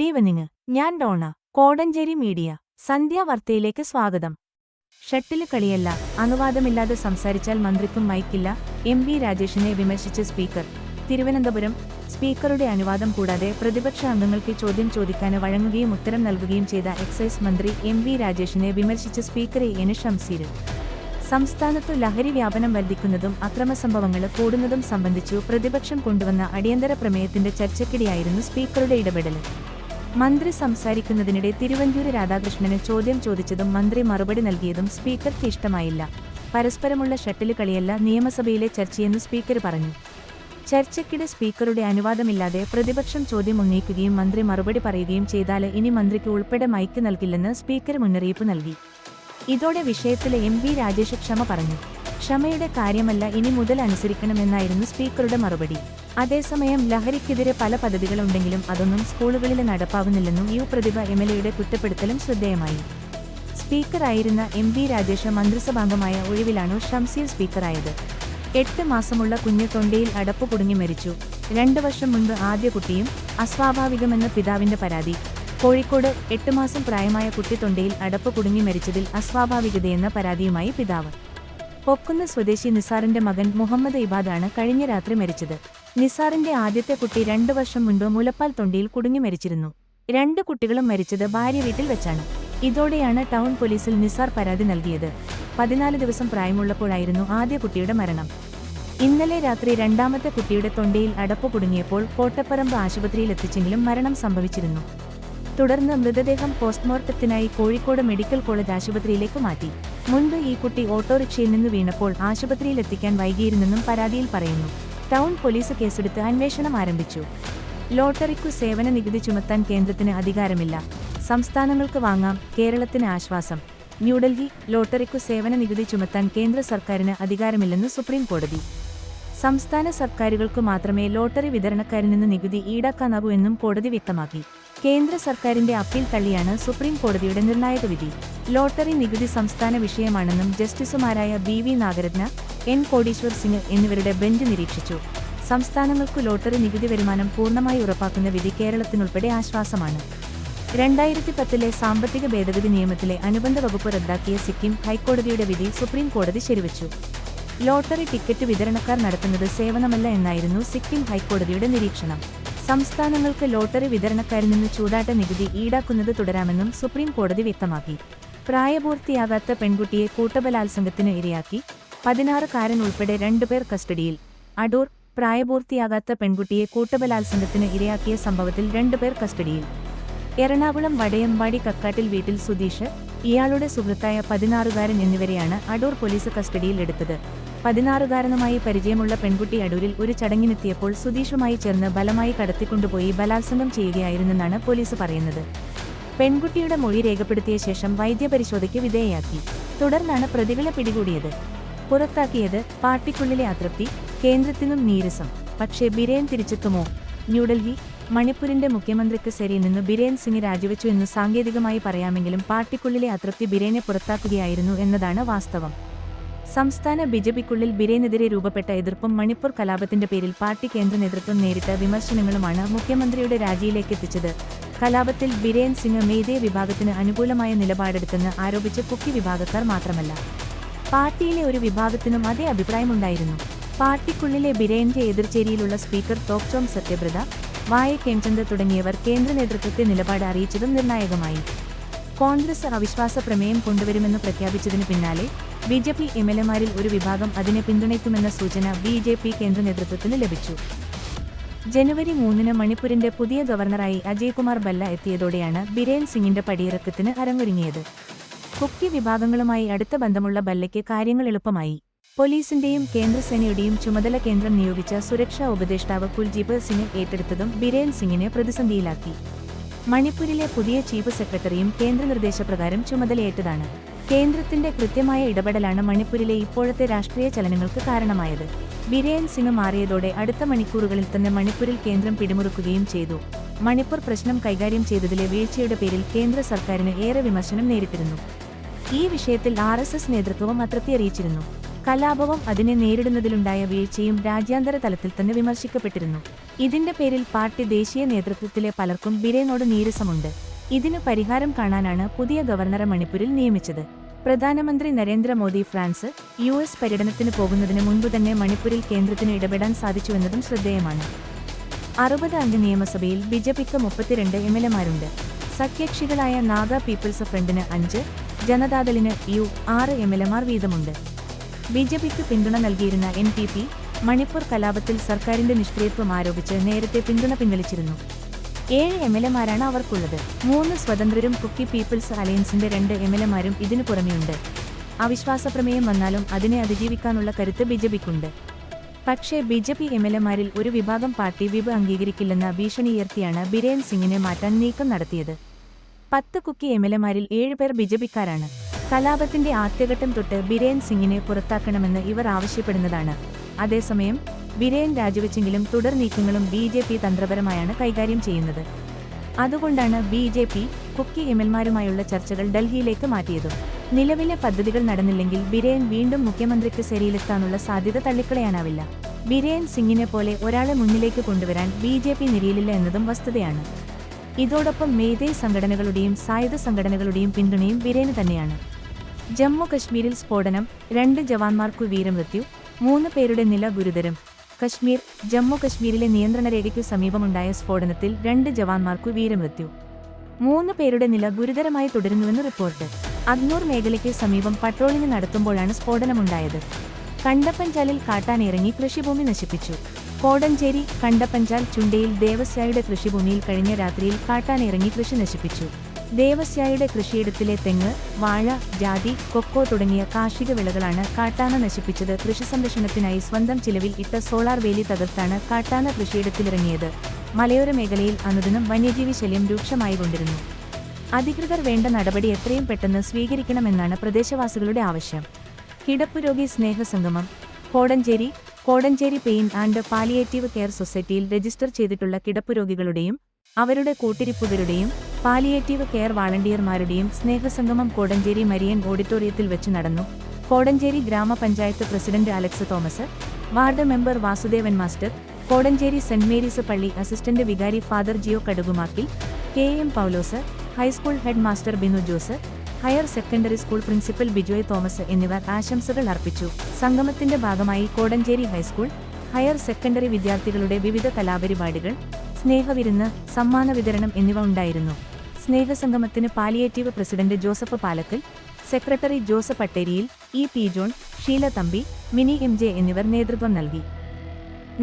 Good evening. ഞാൻ Donna. Kodanchery media. സന്ധ്യാവാർത്തയിലേക്ക് സ്വാഗതം. Shuttle കളിയല്ല, അനുവാദമില്ലാതെ സംസാരിച്ചാൽ മന്ത്രിക്കും മൈക്കില്ല. എം.വി. രാജേഷിനെ വിമർശിച്ച് സ്പീക്കർ. തിരുവനന്തപുരം. സ്പീക്കറുടെ അനുവാദം കൂടാതെ പ്രതിപക്ഷ അംഗങ്ങൾക്ക് ചോദ്യം ചോദിക്കാൻ വഴങ്ങുകയും ഉത്തരം നൽകുകയും ചെയ്ത എക്സൈസ് മന്ത്രി എം.വി. രാജേഷിനെ വിമർശിച്ച് സ്പീക്കർ എൻ. ഷംസീർ. സംസ്ഥാനത്തു ലഹരി വ്യാപനം വർദ്ധിക്കുന്നതും അക്രമസംഭവങ്ങൾ കൂടുന്നതും സംബന്ധിച്ചു പ്രതിപക്ഷം കൊണ്ടുവന്ന അടിയന്തര പ്രമേയത്തിന്റെ ചർച്ചയ്ക്കിടെയായിരുന്നു സ്പീക്കറുടെ ഇടപെടൽ. മന്ത്രി സംസാരിക്കുന്നതിനിടെ തിരുവഞ്ചൂര് രാധാകൃഷ്ണന് ചോദ്യം ചോദിച്ചതും മന്ത്രി മറുപടി നൽകിയതും സ്പീക്കർക്ക് ഇഷ്ടമായില്ല. പരസ്പരമുള്ള ഷട്ടില് കളിയല്ല നിയമസഭയിലെ ചർച്ചയെന്നു സ്പീക്കർ പറഞ്ഞു. ചർച്ചയ്ക്കിടെ സ്പീക്കറുടെ അനുവാദമില്ലാതെ പ്രതിപക്ഷം ചോദ്യം ഉന്നയിക്കുകയും മന്ത്രി മറുപടി പറയുകയും ചെയ്താൽ ഇനി മന്ത്രിക്ക് ഉൾപ്പെടെ മൈക്ക് നൽകില്ലെന്ന് സ്പീക്കർ മുന്നറിയിപ്പ് നൽകി. ഇതോടെ വിഷയത്തിലെ എം.വി. രാജേഷ് ക്ഷമ പറഞ്ഞു. ക്ഷമയുടെ കാര്യമല്ല, ഇനി മുതൽ അനുസരിക്കണമെന്നായിരുന്നു സ്പീക്കറുടെ മറുപടി. അതേസമയം ലഹരിക്കെതിരെ പല പദ്ധതികളുണ്ടെങ്കിലും അതൊന്നും സ്കൂളുകളിൽ നടപ്പാവുന്നില്ലെന്നും പ്രതിഭ എം.എൽ.എയുടെ കുറ്റപ്പെടുത്തലും ശ്രദ്ധേയമായി. സ്പീക്കറായിരുന്ന എം.വി. രാജേഷ് മന്ത്രിസഭാംഗമായ ഒഴിവിലാണു ഷംസീർ സ്പീക്കറായത്. 8 മാസമുള്ള കുഞ്ഞ് തൊണ്ടയിൽ അടപ്പ് കുടുങ്ങി മരിച്ചു. 2 വർഷം മുൻപ് ആദ്യ കുട്ടിയും അസ്വാഭാവികമെന്ന് പിതാവിന്റെ പരാതി. കോഴിക്കോട് 8 മാസം പ്രായമായ കുട്ടി തൊണ്ടയിൽ അടപ്പ് കുടുങ്ങി മരിച്ചതിൽ അസ്വാഭാവികതയെന്ന പരാതിയുമായി പിതാവ്. പൊക്കുന്ന് സ്വദേശി നിസാറിന്റെ മകൻ മുഹമ്മദ് ഇബാദാണ് കഴിഞ്ഞ രാത്രി മരിച്ചത്. നിസാറിന്റെ ആദ്യത്തെ കുട്ടി 2 വർഷം മുൻപ് മുലപ്പാൽ തൊണ്ടിയിൽ കുടുങ്ങി മരിച്ചിരുന്നു. 2 കുട്ടികളും മരിച്ചത് ഭാര്യ വീട്ടിൽ വെച്ചാണ്. ഇതോടെയാണ് ടൗൺ പോലീസിൽ നിസാർ പരാതി നൽകിയത്. 14 ദിവസം പ്രായമുള്ളപ്പോഴായിരുന്നു ആദ്യ കുട്ടിയുടെ മരണം. ഇന്നലെ രാത്രി രണ്ടാമത്തെ കുട്ടിയുടെ തൊണ്ടയിൽ അടപ്പ് കുടുങ്ങിയപ്പോൾ കോട്ടപ്പറമ്പ് ആശുപത്രിയിലെത്തിച്ചെങ്കിലും മരണം സംഭവിച്ചിരുന്നു. തുടർന്ന് മൃതദേഹം പോസ്റ്റ്മോർട്ടത്തിനായി കോഴിക്കോട് മെഡിക്കൽ കോളേജ് ആശുപത്രിയിലേക്ക് മാറ്റി. മുൻപ് ഈ കുട്ടി ഓട്ടോറിക്ഷയിൽ നിന്ന് വീണപ്പോൾ ആശുപത്രിയിലെത്തിക്കാൻ വൈകിയിരുന്നെന്നും പരാതിയിൽ പറയുന്നു. ടൗൺ പോലീസ് കേസെടുത്ത് അന്വേഷണം ആരംഭിച്ചു. ലോട്ടറിക്കു സേവന നികുതി ചുമത്താൻ കേന്ദ്രത്തിന് അധികാരമില്ല. സംസ്ഥാനങ്ങൾക്ക് വാങ്ങാം, കേരളത്തിന് ആശ്വാസം. ന്യൂഡൽഹി. ലോട്ടറിക്കു സേവന നികുതി ചുമത്താൻ കേന്ദ്ര സർക്കാരിന് അധികാരമില്ലെന്ന് സുപ്രീം കോടതി. സംസ്ഥാന സർക്കാരുകൾക്കു മാത്രമേ ലോട്ടറി വിതരണക്കാരിൽ നിന്ന് നികുതി ഈടാക്കാനാകൂ എന്നും കോടതി വ്യക്തമാക്കി. കേന്ദ്ര സർക്കാരിന്റെ അപ്പീൽ തള്ളിയാണ് സുപ്രീം കോടതിയുടെ നിർണായക വിധി. ലോട്ടറി നികുതി സംസ്ഥാന വിഷയമാണെന്നും ജസ്റ്റിസുമാരായ ബി.വി. നാഗരത്ന, എൻ. കോടീശ്വർ സിംഗ് എന്നിവരുടെ ബെഞ്ച് നിരീക്ഷിച്ചു. സംസ്ഥാനങ്ങൾക്കു ലോട്ടറി നികുതി വരുമാനം പൂർണ്ണമായി ഉറപ്പാക്കുന്ന വിധി കേരളത്തിനുൾപ്പെടെ ആശ്വാസമാണ്. 2010 സാമ്പത്തിക ഭേദഗതി നിയമത്തിലെ അനുബന്ധ വകുപ്പ് റദ്ദാക്കിയ സിക്കിം ഹൈക്കോടതിയുടെ വിധി സുപ്രീം കോടതി ശരിവച്ചു. ലോട്ടറി ടിക്കറ്റ് വിതരണക്കാർ നടത്തുന്നത് സേവനമല്ല എന്നായിരുന്നു സിക്കിം ഹൈക്കോടതിയുടെ നിരീക്ഷണം. സംസ്ഥാനങ്ങൾക്ക് ലോട്ടറി വിതരണക്കാരിൽ നിന്ന് ചൂതാട്ട നികുതി ഈടാക്കുന്നത് തുടരാമെന്നും സുപ്രീം കോടതി വ്യക്തമാക്കി. പ്രായപൂർത്തിയാകാത്ത പെൺകുട്ടിയെ കൂട്ടബലാത്സംഗത്തിന് ഇരയാക്കി. 16-കാരൻ ഉൾപ്പെടെ 2 പേർ കസ്റ്റഡിയിൽ. അടൂർ. പ്രായപൂർത്തിയാകാത്ത പെൺകുട്ടിയെ കൂട്ടബലാത്സംഗത്തിന് ഇരയാക്കിയ സംഭവത്തിൽ 2 പേർ കസ്റ്റഡിയിൽ. എറണാകുളം വടയമ്പാടി കക്കാട്ടിൽ വീട്ടിൽ സുധീഷ്, ഇയാളുടെ സുഹൃത്തായ 16-കാരൻ എന്നിവരെയാണ് അടൂർ പോലീസ് കസ്റ്റഡിയിൽ എടുത്തത്. 16-കാരനുമായി പരിചയമുള്ള പെൺകുട്ടി അടൂരിൽ ഒരു ചടങ്ങിനെത്തിയപ്പോൾ സുധീഷുമായി ചേർന്ന് ബലമായി കടത്തിക്കൊണ്ടുപോയി ബലാത്സംഗം ചെയ്യുകയായിരുന്നെന്നാണ് പോലീസ് പറയുന്നത്. പെൺകുട്ടിയുടെ മൊഴി രേഖപ്പെടുത്തിയ ശേഷം വൈദ്യപരിശോധനയ്ക്ക് വിധേയയാക്കി. തുടർന്നാണ് പ്രതികളെ പിടികൂടിയത്. പുറത്താക്കിയത്. പാർട്ടിക്കുള്ളിലെ അതൃപ്തി, കേന്ദ്രത്തിനും നീരസം. പക്ഷേ ബിരേൻ തിരിച്ചെത്തുമോ? ന്യൂഡൽഹി. മണിപ്പൂരിന്റെ മുഖ്യമന്ത്രിക്ക് സെരിയിൽ നിന്ന് ബിരേൻ സിംഗ് രാജിവെച്ചു എന്ന് സാങ്കേതികമായി പറയാമെങ്കിലും പാർട്ടിക്കുള്ളിലെ അതൃപ്തി ബിരേനെ പുറത്താക്കുകയായിരുന്നു എന്നതാണ് വാസ്തവം. സംസ്ഥാന ബിജെപിക്കുള്ളിൽ ബിരേനെതിരെ രൂപപ്പെട്ട എതിർപ്പും മണിപ്പൂർ കലാപത്തിന്റെ പേരിൽ പാർട്ടി കേന്ദ്ര നേതൃത്വം നേരിട്ട വിമർശനങ്ങളുമാണ് മുഖ്യമന്ത്രിയുടെ രാജിയിലേക്ക് എത്തിച്ചത്. കലാപത്തിൽ ബിരേൻ സിംഗ് മെയ്തേ വിഭാഗത്തിന് അനുകൂലമായ നിലപാടെടുത്തെന്ന് ആരോപിച്ച് കുക്കി വിഭാഗക്കാർ മാത്രമല്ല, പാർട്ടിയിലെ ഒരു വിഭാഗത്തിനും അതേ അഭിപ്രായമുണ്ടായിരുന്നു. പാർട്ടിക്കുള്ളിലെ ബിരേന്റെ എതിർചേരിയിലുള്ള സ്പീക്കർ തോക്ചോം സത്യബ്രത, വായ ഖേംചന്ദ് തുടങ്ങിയവർ കേന്ദ്ര നേതൃത്വത്തെ നിലപാട് അറിയിച്ചതും നിർണായകമായി. കോൺഗ്രസ് അവിശ്വാസ പ്രമേയം കൊണ്ടുവരുമെന്ന് പ്രഖ്യാപിച്ചതിനു പിന്നാലെ ബി.ജെ.പി. എം.എൽ.എമാരിൽ ഒരു വിഭാഗം അതിനെ പിന്തുണയ്ക്കുമെന്ന സൂചന ബി.ജെ.പി. കേന്ദ്ര നേതൃത്വത്തിന് ലഭിച്ചു. ജനുവരി 3 മണിപ്പൂരിന്റെ പുതിയ ഗവർണറായി അജയ് കുമാർ ഭല്ല എത്തിയതോടെയാണ് ബിരേൻ സിംഗിന്റെ പടിയിറക്കത്തിന് അരങ്ങൊരുങ്ങിയത്. കുക്കി വിഭാഗങ്ങളുമായി അടുത്ത ബന്ധമുള്ള ഭല്ലയ്ക്ക് കാര്യങ്ങൾ എളുപ്പമായി. പോലീസിന്റെയും കേന്ദ്രസേനയുടെയും ചുമതല കേന്ദ്രം നിയോഗിച്ച സുരക്ഷാ ഉപദേഷ്ടാവ് കുൽജീപ് സിംഗ് ഏറ്റെടുത്തതും ബിരേൻ സിംഗിനെ പ്രതിസന്ധിയിലാക്കി. മണിപ്പൂരിലെ പുതിയ ചീഫ് സെക്രട്ടറിയും കേന്ദ്ര നിർദ്ദേശപ്രകാരം ചുമതലയേറ്റതാണ്. കേന്ദ്രത്തിന്റെ കൃത്യമായ ഇടപെടലാണ് മണിപ്പൂരിലെ ഇപ്പോഴത്തെ രാഷ്ട്രീയ ചലനങ്ങൾക്ക് കാരണമായത്. ബിരേൻ സിംഗ് മാറിയതോടെ അടുത്ത മണിക്കൂറുകളിൽ തന്നെ മണിപ്പൂരിൽ കേന്ദ്രം പിടിമുറുക്കുകയും ചെയ്തു. മണിപ്പൂർ പ്രശ്നം കൈകാര്യം ചെയ്തതിലെ വീഴ്ചയുടെ പേരിൽ കേന്ദ്ര സർക്കാരിന് ഏറെ വിമർശനം നേരിട്ടിരുന്നു. ഈ വിഷയത്തിൽ RSS നേതൃത്വവും അതൃപ്തി അറിയിച്ചിരുന്നു. കലാപവും അതിനെ നേരിടുന്നതിലുണ്ടായ വീഴ്ചയും രാജ്യാന്തര തലത്തിൽ തന്നെ വിമർശിക്കപ്പെട്ടിരുന്നു. ഇതിന്റെ പേരിൽ പാർട്ടി ദേശീയ നേതൃത്വത്തിലെ പലർക്കും ബിരേനോട് നീരസമുണ്ട്. ഇതിനു പരിഹാരം കാണാനാണ് പുതിയ ഗവർണറെ മണിപ്പൂരിൽ നിയമിച്ചത്. പ്രധാനമന്ത്രി നരേന്ദ്രമോദി ഫ്രാൻസ്, US പര്യടനത്തിന് പോകുന്നതിന് മുൻപ് തന്നെ മണിപ്പൂരിൽ കേന്ദ്രത്തിന് ഇടപെടാൻ സാധിച്ചുവെന്നതും ശ്രദ്ധേയമാണ്. 60 അംഗ നിയമസഭയിൽ ബിജെപിക്ക് 32 MLAമാരുണ്ട്. സഖ്യകക്ഷികളായ നാഗ പീപ്പിൾസ് ഫ്രണ്ടിന് 5, ജനതാദളിന് 6 MLAമാർ വീതമുണ്ട്. ബിജെപിക്ക് പിന്തുണ നൽകിയിരുന്ന NPP മണിപ്പൂർ കലാപത്തിൽ സർക്കാരിന്റെ നിഷ്ക്രിയത്വം ആരോപിച്ച് നേരത്തെ പിന്തുണ പിൻവലിച്ചിരുന്നു. 7 MLAമാരാണ് അവർക്കുള്ളത്. 3 സ്വതന്ത്രരും കുക്കി പീപ്പിൾസ് അലയൻസിന്റെ 2 MLAമാരും ഇതിനു പുറമെയുണ്ട്. അവിശ്വാസപ്രമേയം വന്നാലും അതിനെ അതിജീവിക്കാനുള്ള കരുത്ത് ബിജെപിക്കുണ്ട്. പക്ഷേ ബിജെപി MLAമാരിൽ ഒരു വിഭാഗം പാർട്ടി വിപ്പ് അംഗീകരിക്കില്ലെന്ന ഭീഷണിയുയർത്തിയാണ് ബിരേൻ സിംഗിനെ മാറ്റാൻ നീക്കം നടത്തിയത്. 10 കുക്കി MLAമാരിൽ 7 പേർ ബിജെപിക്കാരാണ്. കലാപത്തിന്റെ ആദ്യഘട്ടം തൊട്ട് ബിരേൻ സിംഗിനെ പുറത്താക്കണമെന്ന് ഇവർ ആവശ്യപ്പെടുന്നതാണ്. അതേസമയം ബിരേൻ രാജിവെച്ചെങ്കിലും തുടർ നീക്കങ്ങളും BJP തന്ത്രപരമായാണ് കൈകാര്യം ചെയ്യുന്നത്. അതുകൊണ്ടാണ് BJP കുക്കി MLAമാരുമായുള്ള ചർച്ചകൾ ഡൽഹിയിലേക്ക് മാറ്റിയതും. നിലവിലെ പദ്ധതികൾ നടന്നില്ലെങ്കിൽ ബിരേൻ വീണ്ടും മുഖ്യമന്ത്രിക്ക് സെരിയിലെത്താനുള്ള സാധ്യത തള്ളിക്കളയാനാവില്ല. ബിരേൻ സിംഗിനെ പോലെ ഒരാളെ മുന്നിലേക്ക് കൊണ്ടുവരാൻ BJP നിരയിലില്ല എന്നതും വസ്തുതയാണ്. ഇതോടൊപ്പം മേധേയ് സംഘടനകളുടെയും സായുധ സംഘടനകളുടെയും പിന്തുണയും ബിരേന് തന്നെയാണ്. ജമ്മു കശ്മീരിൽ സ്ഫോടനം, 2 ജവാന്മാർക്കു വീരമൃത്യു, 3 പേരുടെ നില ഗുരുതരം. കശ്മീർ, ജമ്മു കശ്മീരിലെ നിയന്ത്രണരേഖയ്ക്കു സമീപമുണ്ടായ സ്ഫോടനത്തിൽ 2 ജവാന്മാർക്കു വീരമൃത്യു, 3 പേരുടെ നില ഗുരുതരമായി തുടരുന്നുവെന്ന് റിപ്പോർട്ട്. അഗ്നൂർ മേഖലയ്ക്ക് സമീപം പട്രോളിംഗ് നടത്തുമ്പോഴാണ് സ്ഫോടനമുണ്ടായത്. കണ്ടപ്പഞ്ചാലിൽ കാട്ടാനിറങ്ങി കൃഷിഭൂമി നശിപ്പിച്ചു. കോടഞ്ചേരി, കണ്ടപ്പഞ്ചാൽ, ചുണ്ടയിൽ ദേവസ്യായുടെ കൃഷിഭൂമിയിൽ കഴിഞ്ഞ രാത്രിയിൽ കാട്ടാനിറങ്ങി കൃഷി നശിപ്പിച്ചു. ദേവസ്യായുടെ കൃഷിയിടത്തിലെ തെങ്ങ്, വാഴ, ജാതി, കൊക്കോ തുടങ്ങിയ കാർഷിക വിളകളാണ് കാട്ടാന നശിപ്പിച്ചത്. കൃഷി സംരക്ഷണത്തിനായി സ്വന്തം ചിലവിൽ ഇട്ട സോളാർ വേലി തകർത്താണ് കാട്ടാന കൃഷിയിടത്തിലിറങ്ങിയത്. മലയോര മേഖലയിൽ അനുദിനം വന്യജീവി ശല്യം രൂക്ഷമായിക്കൊണ്ടിരുന്നു. അധികൃതർ വേണ്ട നടപടി എത്രയും പെട്ടെന്ന് സ്വീകരിക്കണമെന്നാണ് പ്രദേശവാസികളുടെ ആവശ്യം. കിടപ്പുരോഗി സ്നേഹസംഗമം Kodanchery. Kodanchery pain and palliative care സൊസൈറ്റിയിൽ രജിസ്റ്റർ ചെയ്തിട്ടുള്ള കിടപ്പുരോഗികളുടെയും അവരുടെ കൂട്ടിരിപ്പുകാരുടെയും പാലിയേറ്റീവ് കെയർ വാളണ്ടിയർമാരുടെയും സ്നേഹസംഗമം കോടഞ്ചേരി മരിയൻ ഓഡിറ്റോറിയത്തിൽ വെച്ച് നടന്നു. കോടഞ്ചേരി ഗ്രാമപഞ്ചായത്ത് president Alex Thomas, ward member Vasudevan master, Kodanchery saint Mary's പള്ളി അസിസ്റ്റന്റ് വികാരി father Jio Kadukumakkil, KM Paulose, high school head master Binu Jose, higher secondary school principal Bijoy Thomas എന്നിവർ ആശംസകൾ അർപ്പിച്ചു. സംഗമത്തിന്റെ ഭാഗമായി കോടഞ്ചേരി ഹൈസ്കൂൾ, ഹയർ സെക്കൻഡറി വിദ്യാർത്ഥികളുടെ വിവിധ കലാപരിപാടികൾ, സ്നേഹവിരുന്ന്, സമ്മാന വിതരണം എന്നിവ ഉണ്ടായിരുന്നു. സ്നേഹസംഗമത്തിന് പാലിയേറ്റീവ് president Joseph Palakkal, secretary Jose Patteriyil, EP John, Sheela Thampi, Mini MJ എന്നിവർ നേതൃത്വം നൽകി.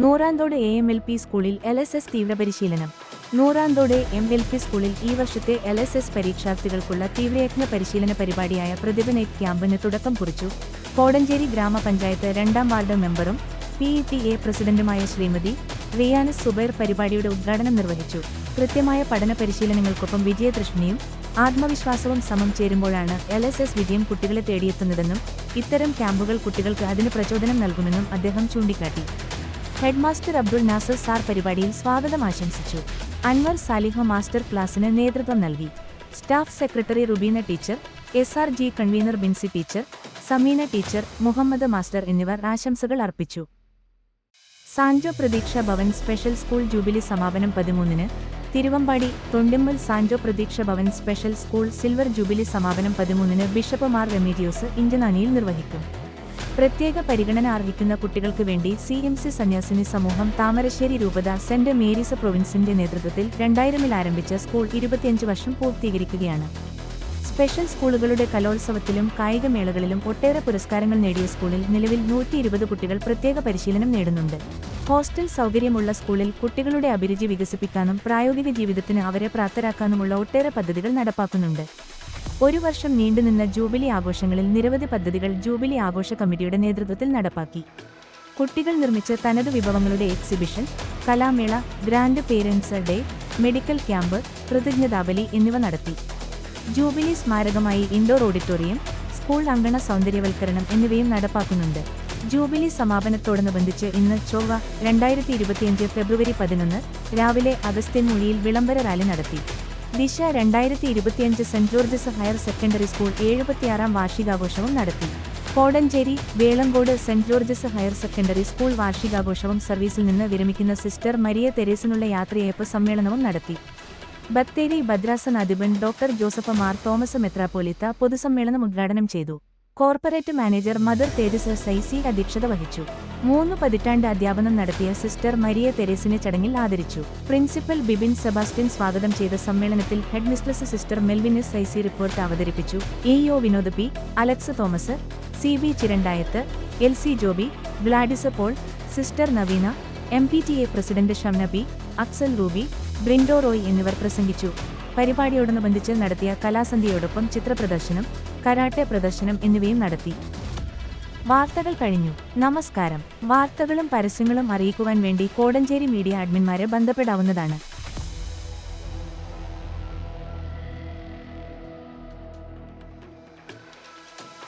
നൂറാന്തോട് AMLP സ്കൂളിൽ LSS തീവ്രപരിശീലനം. നൂറാന്തോട് MLP സ്കൂളിൽ ഈ വർഷത്തെ LSS പരീക്ഷാർത്ഥികൾക്കുള്ള തീവ്രയജ്ഞ പരിശീലന പരിപാടിയായ പ്രതിഭനൈറ്റ് ക്യാമ്പിന് തുടക്കം കുറിച്ചു. കോടഞ്ചേരി ഗ്രാമപഞ്ചായത്ത് 2ാം വാർഡ് മെമ്പറും PTA പ്രസിഡന്റുമായ ശ്രീമതി റിയാനസ് സുബൈർ പരിപാടിയുടെ ഉദ്ഘാടനം നിർവഹിച്ചു. കൃത്യമായ പഠന പരിശീലനങ്ങൾക്കൊപ്പം വിജയതൃഷ്ണയും ആത്മവിശ്വാസവും സമം ചേരുമ്പോഴാണ് LSS വിജയം കുട്ടികളെ തേടിയെത്തുന്നതെന്നും ഇത്തരം ക്യാമ്പുകൾ കുട്ടികൾക്ക് അതിന് പ്രചോദനം നൽകുമെന്നും അദ്ദേഹം ചൂണ്ടിക്കാട്ടി. ഹെഡ്മാസ്റ്റർ അബ്ദുൾ നാസർ സാർ പരിപാടിയിൽ സ്വാഗതം ആശംസിച്ചു. അൻവർ സാലിഹ് മാസ്റ്റർ ക്ലാസിന് നേതൃത്വം നൽകി. Staff secretary Rubeena teacher, SRG convener Binsi teacher, Sameena teacher, Muhammad master എന്നിവർ ആശംസകൾ അർപ്പിച്ചു. സാൻജോ പ്രതീക്ഷ ഭവൻ സ്പെഷ്യൽ സ്കൂൾ ജൂബിലി സമാപനം 13-ന്. തിരുവമ്പാടി തൊണ്ടിമ്മൽ സാൻജോ പ്രതീക്ഷ Bhavan special school silver jubilee സമാപനം 13-ന് ബിഷപ്പ് മാർ റെമീജിയോസ് ഇഞ്ചനാനിയിൽ നിർവഹിക്കും. പ്രത്യേക പരിഗണന അർഹിക്കുന്ന കുട്ടികൾക്ക് വേണ്ടി CMC സന്യാസിനി സമൂഹം താമരശ്ശേരി രൂപത സെന്റ് മേരീസ് പ്രൊവിൻസിന്റെ നേതൃത്വത്തിൽ 2000-ൽ ആരംഭിച്ച സ്കൂൾ 25 വർഷം പൂർത്തീകരിക്കുകയാണ്. സ്പെഷ്യൽ സ്കൂളുകളുടെ കലോത്സവത്തിലും കായികമേളകളിലും ഒട്ടേറെ പുരസ്കാരങ്ങൾ നേടിയ സ്കൂളിൽ നിലവിൽ 120 കുട്ടികൾ പ്രത്യേക പരിശീലനം നേടുന്നുണ്ട്. ഹോസ്റ്റൽ സൗകര്യമുള്ള സ്കൂളിൽ കുട്ടികളുടെ അഭിരുചി വികസിപ്പിക്കാനും പ്രായോഗിക ജീവിതത്തിന് അവരെ പ്രാപ്തരാക്കാനുമുള്ള ഒട്ടേറെ പദ്ധതികൾ നടപ്പാക്കുന്നുണ്ട്. ഒരു വർഷം നീണ്ടുനിന്ന ജൂബിലി ആഘോഷങ്ങളിൽ നിരവധി പദ്ധതികൾ ജൂബിലി ആഘോഷ കമ്മിറ്റിയുടെ നേതൃത്വത്തിൽ നടപ്പാക്കി. കുട്ടികൾ നിർമ്മിച്ച തനതു വിഭവങ്ങളുടെ എക്സിബിഷൻ, കലാമേള, grand parents day, medical camp, പ്രതിജ്ഞതാബലി എന്നിവ നടത്തി. ജൂബിലി സ്മാരകമായി ഇൻഡോർ ഓഡിറ്റോറിയം, സ്കൂൾ അങ്കണ സൗന്ദര്യവൽക്കരണം എന്നിവയും നടപ്പാക്കുന്നുണ്ട്. ജൂബിലി സമാപനത്തോടനുബന്ധിച്ച് ഇന്ന് ചൊവ്വ 2025 ഫെബ്രുവരി 11 രാവിലെ അഗസ്ത്യൻമൂഴിയിൽ വിളംബര റാലി നടത്തി. ദിശ 2025 saint George's higher secondary school 76-ാം വാർഷികാഘോഷവും നടത്തി. Kodanchery Velankode saint George's higher secondary school വാർഷികാഘോഷവും സർവീസിൽ നിന്ന് വിരമിക്കുന്ന സിസ്റ്റർ മരിയ തെരേസിനുള്ള യാത്രയയപ്പ് സമ്മേളനവും നടത്തി. ബത്തേരി ഭദ്രാസന അധിപൻ ഡോക്ടർ ജോസഫ് മാർ തോമസ് മെത്രാപ്പോലീത്ത പൊതുസമ്മേളനം ഉദ്ഘാടനം ചെയ്തു. കോർപ്പറേറ്റ് മാനേജർ മദർ തേരേസ സൈസി അധ്യക്ഷത വഹിച്ചു. 3 പതിറ്റാണ്ട് അധ്യാപനം നടത്തിയ സിസ്റ്റർ മരിയ തെരേസിനെ ചടങ്ങിൽ ആദരിച്ചു. പ്രിൻസിപ്പൽ ബിബിൻ സെബാസ്റ്റ്യൻ സ്വാഗതം ചെയ്ത സമ്മേളനത്തിൽ head mistress sister Melvin S സൈസി റിപ്പോർട്ട് അവതരിപ്പിച്ചു. EO Vinod P, Alex Thomas, CB Chirandayath, LC Joby, Gladys Paul, sister Naveena, MPTA president Shamna P, Axel Ruby, Brindo Roy എന്നിവർ പ്രസംഗിച്ചു. പരിപാടിയോടനുബന്ധിച്ച് നടത്തിയ കലാസന്ധ്യയോടൊപ്പം ചിത്രപ്രദർശനം, കരാട്ടെ പ്രദർശനം എന്നിവയും നടത്തി. വാർത്തകൾ കഴിഞ്ഞു. നമസ്കാരം. വാർത്തകളും പരസ്യങ്ങളും അറിയിക്കുവാൻ വേണ്ടി കോടഞ്ചേരി മീഡിയ അഡ്മിന്മാരെ ബന്ധപ്പെടാവുന്നതാണ്.